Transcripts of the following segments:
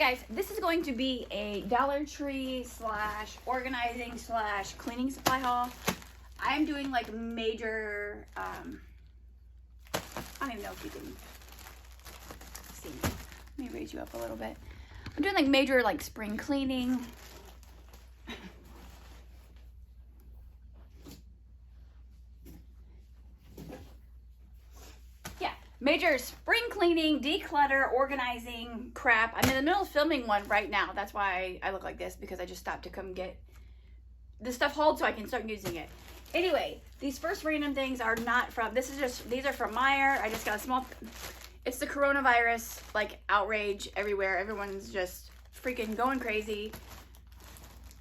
guys, this is going to be a Dollar Tree / organizing / cleaning supply haul. I am doing like major, I don't even know if you can see me. Let me raise you up a little bit. I'm doing like major like spring cleaning. Major spring cleaning, declutter, organizing crap. I'm in the middle of filming one right now. That's why I look like this, because I just stopped to come get the stuff hauled so I can start using it. Anyway, these first random things are not from, these are from Meijer. I just got a small, it's the coronavirus, like outrage everywhere. Everyone's just freaking going crazy.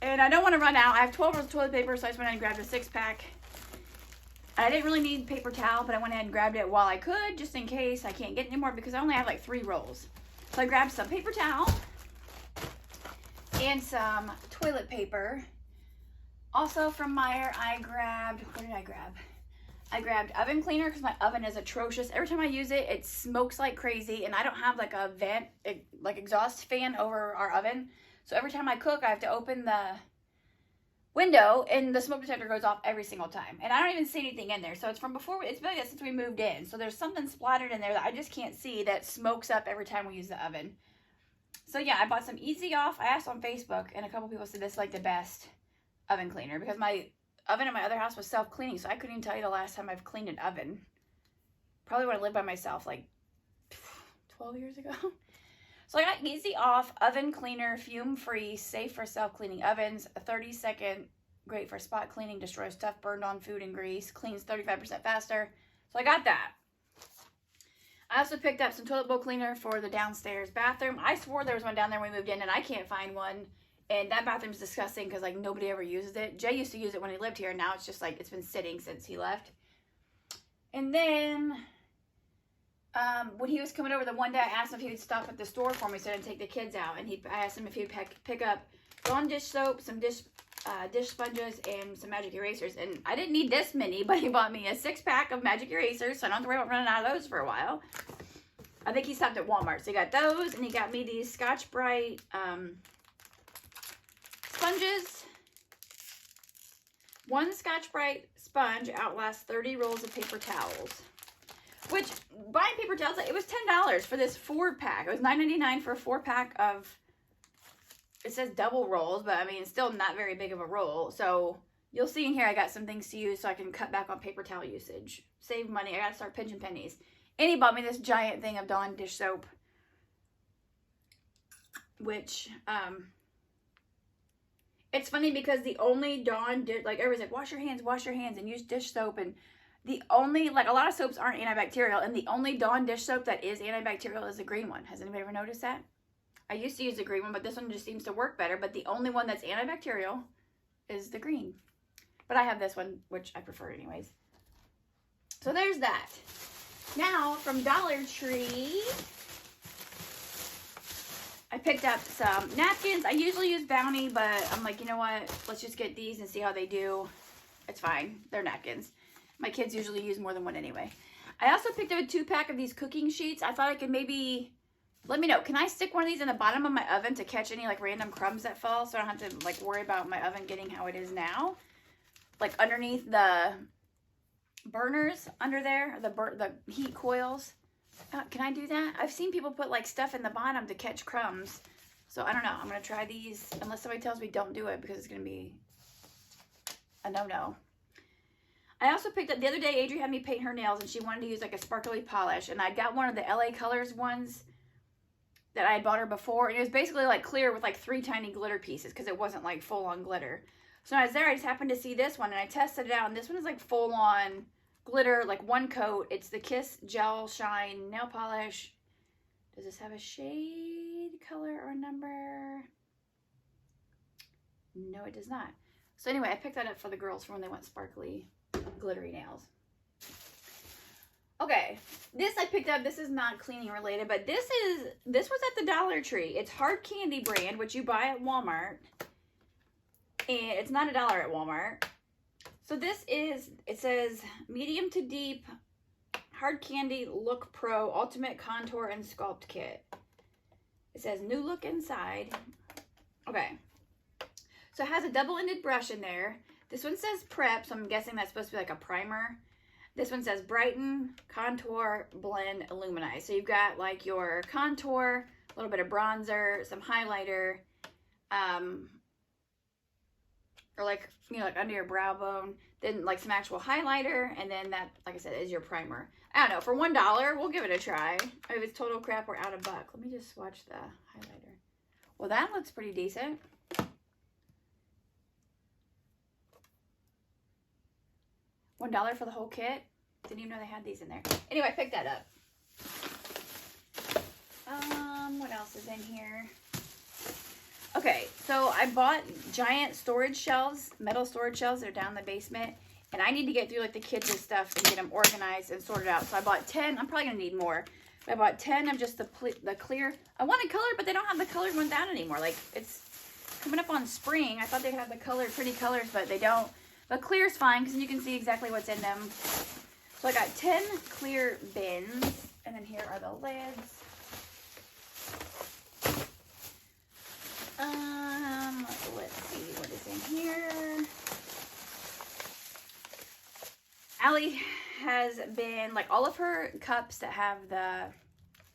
And I don't want to run out. I have 12 rolls of toilet paper, so I just went ahead and grabbed a 6-pack. I didn't really need paper towel, but I went ahead and grabbed it while I could, just in case I can't get any more, because I only have like 3 rolls. So I grabbed some paper towel and some toilet paper. Also from Meijer, I grabbed, what did I grab? I grabbed oven cleaner, because my oven is atrocious. Every time I use it, it smokes like crazy, and I don't have like a vent, like exhaust fan over our oven. So every time I cook, I have to open the window and the smoke detector goes off every single time, and I don't even see anything in there. So it's from before, it's been since we moved in, so there's something splattered in there that I just can't see that smokes up every time we use the oven. So yeah, I bought some Easy Off. I asked on Facebook, and a couple people said this is like the best oven cleaner, because my oven in my other house was self-cleaning, so I couldn't even tell you the last time I've cleaned an oven. Probably when I lived by myself like 12 years ago. So I got Easy Off oven cleaner, fume-free, safe for self-cleaning ovens, a 30-second, great for spot cleaning, destroys stuff burned on food and grease, cleans 35% faster. So I got that. I also picked up some toilet bowl cleaner for the downstairs bathroom. I swore there was one down there when we moved in, and I can't find one. And that bathroom's disgusting because like nobody ever uses it. Jay used to use it when he lived here. Now it's just like it's been sitting since he left. And then when he was coming over the one day, I asked him if he would stop at the store for me so I didn't take the kids out. And I asked him if he would pick up Dawn dish soap, some dish sponges, and some magic erasers. And I didn't need this many, but he bought me a 6-pack of magic erasers, so I don't have to worry about running out of those for a while. I think he stopped at Walmart, so he got those, and he got me these Scotch-Brite sponges. One Scotch-Brite sponge outlasts 30 rolls of paper towels. Which, buying paper towels, it was $10 for this 4-pack. It was $9.99 for a 4-pack of, it says double rolls, but I mean, it's still not very big of a roll. So, you'll see in here I got some things to use so I can cut back on paper towel usage. Save money. I gotta start pinching pennies. And he bought me this giant thing of Dawn dish soap. Which, it's funny because the only Dawn, like everybody's like, wash your hands and use dish soap, and the only, like a lot of soaps aren't antibacterial, and the only Dawn dish soap that is antibacterial is the green one. Has anybody ever noticed that? I used to use the green one, but this one just seems to work better, but the only one that's antibacterial is the green. But I have this one, which I prefer anyways. So there's that. Now, from Dollar Tree, I picked up some napkins. I usually use Bounty, but I'm like, you know what? Let's just get these and see how they do. It's fine. They're napkins. My kids usually use more than one anyway. I also picked up a 2-pack of these cooking sheets. I thought I could maybe, let me know, can I stick one of these in the bottom of my oven to catch any like random crumbs that fall, so I don't have to like worry about my oven getting how it is now? Like underneath the burners under there, the heat coils. Can I do that? I've seen people put like stuff in the bottom to catch crumbs. So I don't know. I'm going to try these unless somebody tells me don't do it, because it's going to be a no-no. I also picked up, the other day, Adri had me paint her nails, and she wanted to use like a sparkly polish. And I got one of the LA Colors ones that I had bought her before. And it was basically like clear with like 3 tiny glitter pieces, because it wasn't like full-on glitter. So when I was there, I just happened to see this one, and I tested it out. And this one is like full-on glitter, like 1 coat. It's the Kiss Gel Shine Nail Polish. Does this have a shade, color, or number? No, it does not. So anyway, I picked that up for the girls for when they want sparkly, glittery nails. Okay, this I picked up. This is not cleaning related, but this was at the Dollar Tree. It's Hard Candy brand, which you buy at Walmart. And it's not $1 at Walmart. So this is, it says medium to deep Hard Candy Look Pro Ultimate Contour and Sculpt Kit. It says new look inside. Okay. So it has a double-ended brush in there. This one says prep, so I'm guessing that's supposed to be like a primer. This one says brighten, contour, blend, illuminize. So you've got like your contour, a little bit of bronzer, some highlighter, or like, you know, like under your brow bone, then like some actual highlighter, and then that, like I said, is your primer. I don't know, for $1, we'll give it a try. If it's total crap, we're out of buck. Let me just swatch the highlighter. Well, that looks pretty decent. $1 for the whole kit. Didn't even know they had these in there. Anyway, I picked that up. What else is in here? Okay, so I bought giant storage shelves, metal storage shelves that are down in the basement, and I need to get through like the kids' stuff and get them organized and sorted out. So I bought 10. I'm probably gonna need more. But I bought 10 of just the clear. I wanted color, but they don't have the colored ones out anymore. Like, it's coming up on spring. I thought they'd have the pretty colors, but they don't. But clear is fine because you can see exactly what's in them. So I got 10 clear bins, and then here are the lids. Let's see what is in here. Allie has been, like, all of her cups that have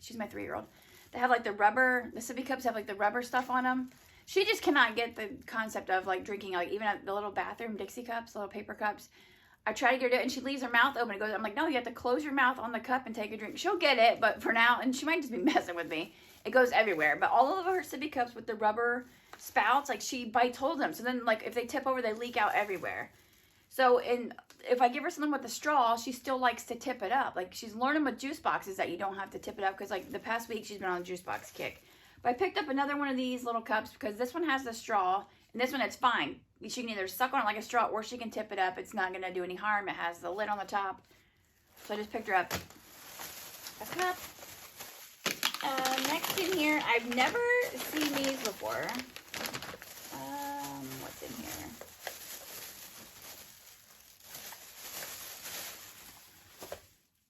she's my 3-year-old, that have like the sippy cups have like the rubber stuff on them. She just cannot get the concept of like drinking, like even at the little bathroom Dixie cups, little paper cups. I try to get her to do it, and she leaves her mouth open. I'm like, no, you have to close your mouth on the cup and take a drink. She'll get it, but for now, and she might just be messing with me. It goes everywhere. But all of her sippy cups with the rubber spouts, like she bites hold them. So then, like if they tip over, they leak out everywhere. So if I give her something with a straw, she still likes to tip it up. Like she's learning with juice boxes that you don't have to tip it up, because like the past week she's been on a juice box kick. But I picked up another one of these little cups because this one has the straw, and this one it's fine. She can either suck on it like a straw, or she can tip it up. It's not going to do any harm. It has the lid on the top. So I just picked her up a cup. Next in here, I've never seen these before. What's in here?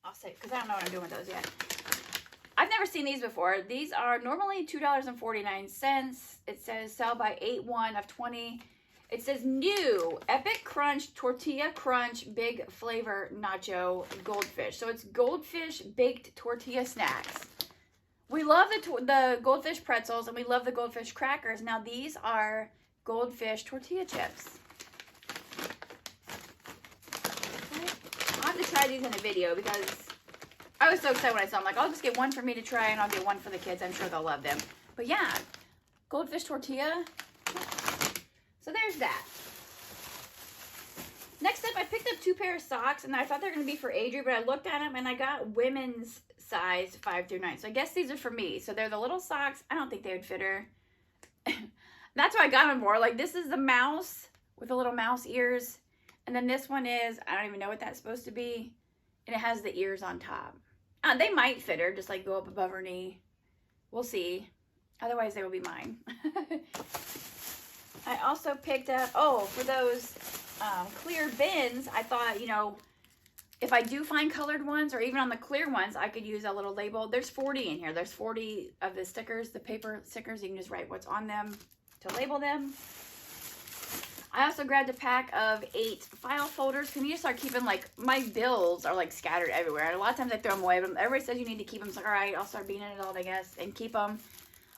I'll say, because I don't know what I'm doing with those yet. I've never seen these before. These are normally $2.49. It says sell by 8/1 of 20. It says new Epic Crunch Tortilla Crunch Big Flavor Nacho Goldfish. So it's goldfish baked tortilla snacks. We love the goldfish pretzels, and we love the goldfish crackers. Now these are goldfish tortilla chips. I'll have to try these in a video because I was so excited when I saw them. Like, I'll just get one for me to try, and I'll get one for the kids. I'm sure they'll love them. But yeah, goldfish tortilla. So there's that. Next up, I picked up 2 pairs of socks, and I thought they were going to be for Adri, but I looked at them, and I got women's size 5 through 9. So I guess these are for me. So they're the little socks. I don't think they would fit her. That's why I got them for. Like, this is the mouse with the little mouse ears. And then this one is, I don't even know what that's supposed to be. And it has the ears on top. They might fit her, just like go up above her knee. We'll see. Otherwise, they will be mine. I also picked up, for those clear bins, I thought, you know, if I do find colored ones, or even on the clear ones, I could use a little label. There's 40 in here. There's 40 of the stickers, the paper stickers. You can just write what's on them to label them. I also grabbed a pack of 8 file folders. Can you just start keeping, like, my bills are, like, scattered everywhere. A lot of times I throw them away, but everybody says you need to keep them. It's like, all right, I'll start being it all, I guess, and keep them.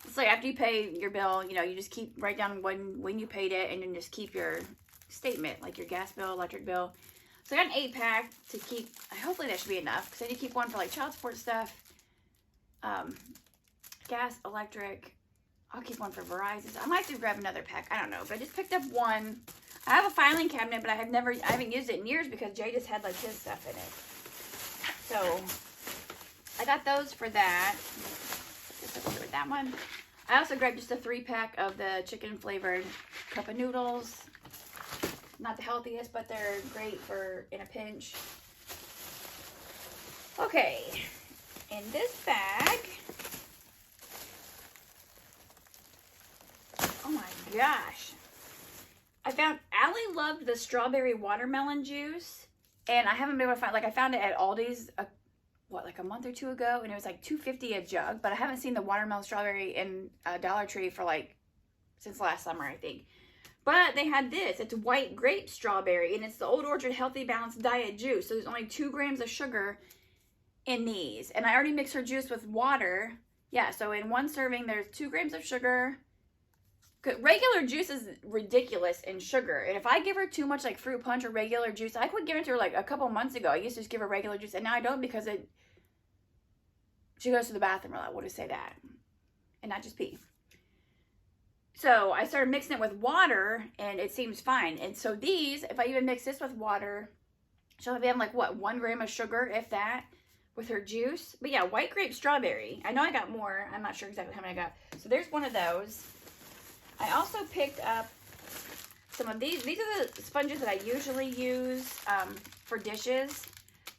It's like after you pay your bill, you know, you just write down when you paid it, and then just keep your statement, like your gas bill, electric bill. So I got an 8-pack to keep. Hopefully that should be enough, because I need to keep one for, like, child support stuff, gas, electric. I'll keep one for Verizon. I might have to grab another pack. I don't know. But I just picked up one. I have a filing cabinet, but I haven't used it in years because Jay just had, like, his stuff in it. So I got those for that. Just a little bit with that one. I also grabbed just a 3-pack of the chicken flavored cup of noodles. Not the healthiest, but they're great for in a pinch. Okay. In this bag, oh my gosh. I found, Allie loved the strawberry watermelon juice, and I haven't been able to find, like, I found it at Aldi's what, like a month or two ago, and it was like $2.50 a jug, but I haven't seen the watermelon strawberry in Dollar Tree for like since last summer, I think. But they had this. It's white grape strawberry, and it's the Old Orchard Healthy Balanced Diet Juice. So there's only 2 grams of sugar in these. And I already mixed her juice with water. Yeah, so in one serving, there's 2 grams of sugar. Regular juice is ridiculous in sugar. And if I give her too much like fruit punch or regular juice, I quit giving it to her like a couple months ago. I used to just give her regular juice, and now I don't because she goes to the bathroom a lot. We'll just say that. And not just pee. So I started mixing it with water, and it seems fine. And so these, if I even mix this with water, she'll have like, what, 1 gram of sugar, if that, with her juice. But yeah, white grape strawberry. I know I got more. I'm not sure exactly how many I got. So there's one of those. I also picked up some of these. These are the sponges that I usually use for dishes.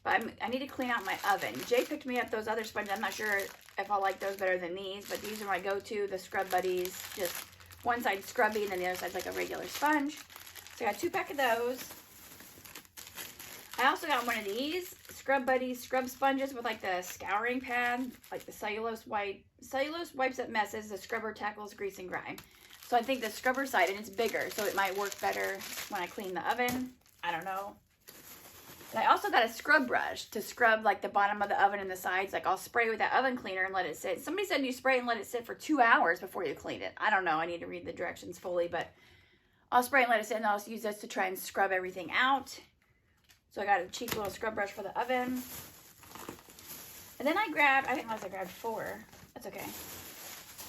But I need to clean out my oven. Jay picked me up those other sponges. I'm not sure if I'll like those better than these. But these are my go-to, the Scrub Buddies. Just one side scrubby, and then the other side's like a regular sponge. So I got 2 packs of those. I also got one of these Scrub Buddies scrub sponges with like the scouring pad, like the cellulose wipes up messes, the scrubber tackles grease and grime. So I think the scrubber side, and it's bigger, so it might work better when I clean the oven. I don't know. And I also got a scrub brush to scrub like the bottom of the oven and the sides. Like I'll spray with that oven cleaner and let it sit. Somebody said you spray and let it sit for 2 hours before you clean it. I don't know. I need to read the directions fully, but I'll spray and let it sit, and I'll use this to try and scrub everything out. So I got a cheap little scrub brush for the oven. And then I didn't realize I grabbed 4. That's okay.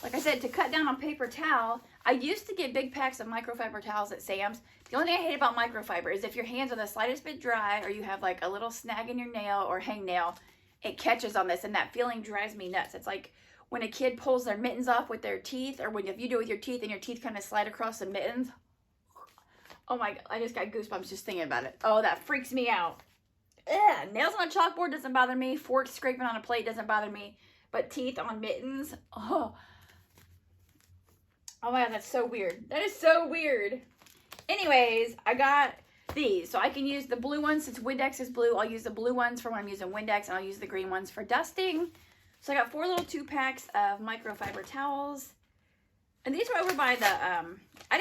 Like I said, to cut down on paper towel, I used to get big packs of microfiber towels at Sam's. The only thing I hate about microfiber is if your hands are the slightest bit dry, or you have like a little snag in your nail or hangnail, it catches on this, and that feeling drives me nuts. It's like when a kid pulls their mittens off with their teeth, or if you do it with your teeth and your teeth kind of slide across the mittens. Oh my God, I just got goosebumps just thinking about it. Oh, that freaks me out. Ugh, nails on a chalkboard doesn't bother me. Forks scraping on a plate doesn't bother me. But teeth on mittens, oh my God, that's so weird. That is so weird. Anyways, I got these. So I can use the blue ones. Since Windex is blue, I'll use the blue ones for when I'm using Windex, and I'll use the green ones for dusting. So I got 4 little 2-packs of microfiber towels. And these were over by the, I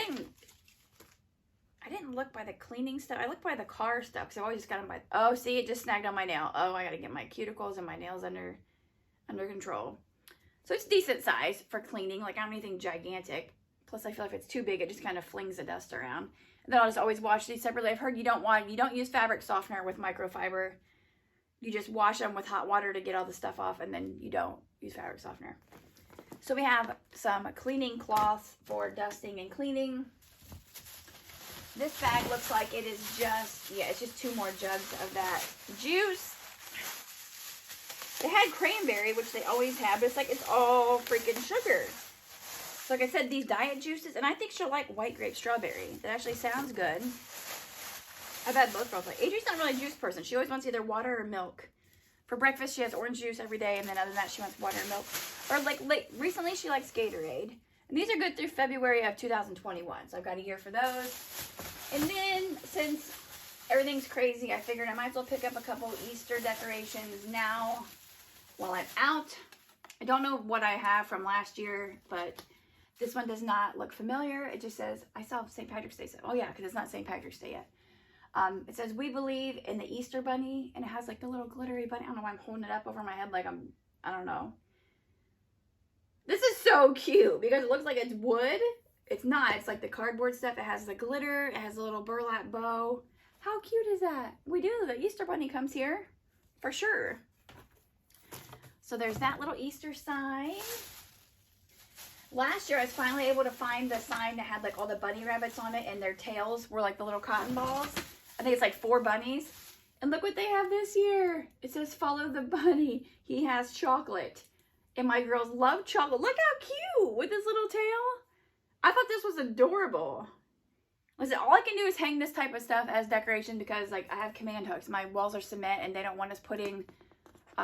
didn't look by the cleaning stuff. I looked by the car stuff because I've always just got them by, oh, see, it just snagged on my nail. Oh, I got to get my cuticles and my nails under control. So it's decent size for cleaning. Like, I don't need anything gigantic. Plus, I feel like if it's too big, it just kind of flings the dust around. And then I'll just always wash these separately. I've heard you don't use fabric softener with microfiber. You just wash them with hot water to get all the stuff off, and then you don't use fabric softener. So we have some cleaning cloths for dusting and cleaning. This bag looks like it is just, yeah, it's just 2 more jugs of that juice. They had cranberry, which they always have, but it's like it's all freaking sugar. So like I said, these diet juices, and I think she'll like white grape strawberry. That actually sounds good. I've had both girls. Like, Adri's not really a juice person. She always wants either water or milk. For breakfast, she has orange juice every day, and then other than that, she wants water and milk. Or like recently, she likes Gatorade. And these are good through February of 2021. So I've got a year for those. And then, since everything's crazy, I figured I might as well pick up a couple Easter decorations now while I'm out. I don't know what I have from last year, but this one does not look familiar. It just says, I saw St. Patrick's Day. Oh yeah, because it's not St. Patrick's Day yet. It says, we believe in the Easter bunny, and it has like the little glittery bunny. I don't know why I'm holding it up over my head like I don't know. This is so cute because it looks like it's wood. It's not. It's like the cardboard stuff. It has the glitter. It has a little burlap bow. How cute is that? We do. The Easter bunny comes here for sure. So there's that little Easter sign. Last year, I was finally able to find the sign that had like all the bunny rabbits on it, and their tails were like the little cotton balls. I think it's like 4 bunnies. And look what they have this year. It says, follow the bunny. He has chocolate. And my girls love chocolate. Look how cute with this little tail. I thought this was adorable. Listen, all I can do is hang this type of stuff as decoration because like I have command hooks. My walls are cement, and they don't want us putting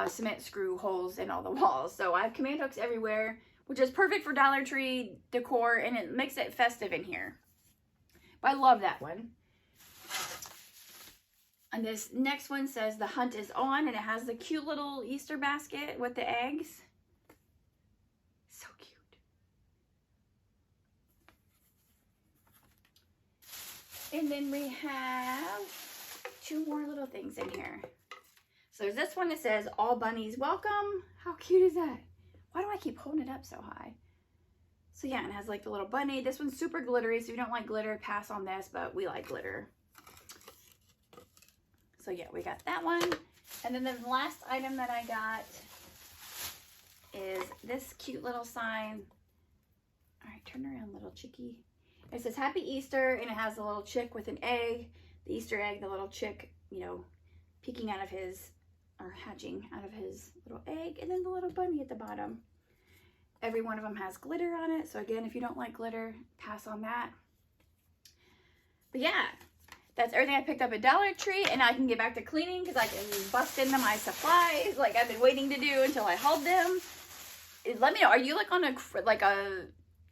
cement screw holes in all the walls. So I have command hooks everywhere, which is perfect for Dollar Tree decor, and it makes it festive in here. But I love that one. And this next one says the hunt is on, and it has the cute little Easter basket with the eggs. So cute. And then we have 2 more little things in here. So there's this one that says all bunnies welcome. How cute is that? Why do I keep holding it up so high? So yeah, and it has like the little bunny. This one's super glittery, so if you don't like glitter, pass on this, but we like glitter. So yeah, we got that one. And then the last item that I got is this cute little sign. All right, turn around, little chickie. It says Happy Easter, and it has a little chick with an egg, the Easter egg, the little chick, you know, peeking out of his, or hatching out of his little egg, and then the little bunny at the bottom. Every one of them has glitter on it, so again, if you don't like glitter, pass on that. But yeah, that's everything I picked up at Dollar Tree, and now I can get back to cleaning because I can bust into my supplies like I've been waiting to do until I hauled them. Let me know, are you like on a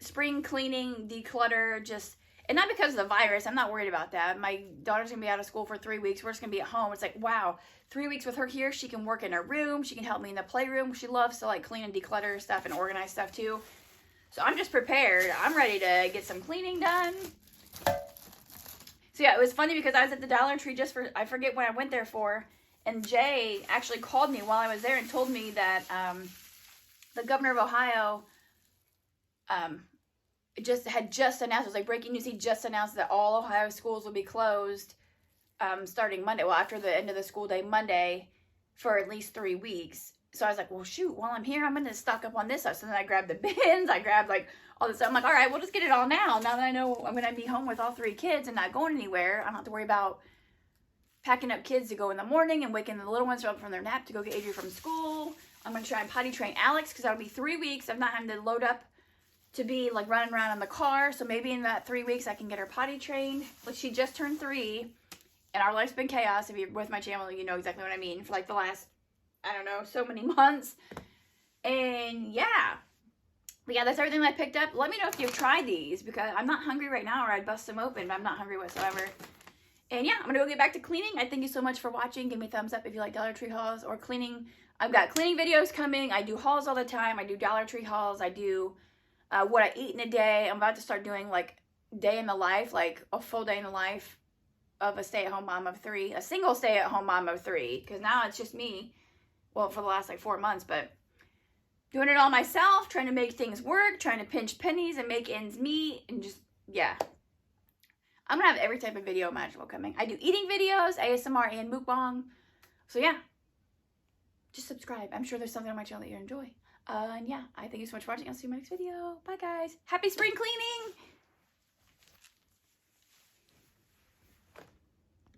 spring cleaning, declutter, just, and not because of the virus, I'm not worried about that. My daughter's gonna be out of school for 3 weeks, we're just gonna be at home. It's like, wow, 3 weeks with her here, she can work in her room, she can help me in the playroom. She loves to like clean and declutter stuff and organize stuff too. So I'm just prepared, I'm ready to get some cleaning done. So yeah, it was funny because I was at the Dollar Tree just for, I forget what I went there for, and Jay actually called me while I was there and told me that the governor of Ohio had just announced, it was like breaking news, he just announced that all Ohio schools will be closed starting Monday, well, after the end of the school day, Monday, for at least 3 weeks. So I was like, well, shoot, while I'm here, I'm going to stock up on this stuff. So then I grabbed the bins, I grabbed like all this stuff. I'm like, all right, we'll just get it all now. Now that I know I'm going to be home with all 3 kids and not going anywhere, I don't have to worry about packing up kids to go in the morning and waking the little ones up from their nap to go get Adrian from school. I'm going to try and potty train Alex because that'll be 3 weeks of not having to load up to be like running around in the car. So maybe in that 3 weeks I can get her potty trained. Like, she just turned 3 and our life's been chaos. If you're with my channel, you know exactly what I mean, for like the last, I don't know, so many months. And yeah. But yeah, that's everything that I picked up. Let me know if you've tried these because I'm not hungry right now, or I'd bust them open, but I'm not hungry whatsoever. And yeah, I'm going to go get back to cleaning. I thank you so much for watching. Give me a thumbs up if you like Dollar Tree hauls or cleaning. I've got cleaning videos coming. I do hauls all the time. I do Dollar Tree hauls. I do what I eat in a day. I'm about to start doing like day in the life, like a full day in the life of a stay-at-home mom of 3, a single stay-at-home mom of 3, because now it's just me, well, for the last like 4 months, but doing it all myself, trying to make things work, trying to pinch pennies and make ends meet, and just, yeah. I'm gonna have every type of video imaginable coming. I do eating videos, ASMR, and mukbang, so yeah, just subscribe. I'm sure there's something on my channel that you enjoy. And yeah, I thank you so much for watching. I'll see you in my next video. Bye, guys. Happy spring cleaning!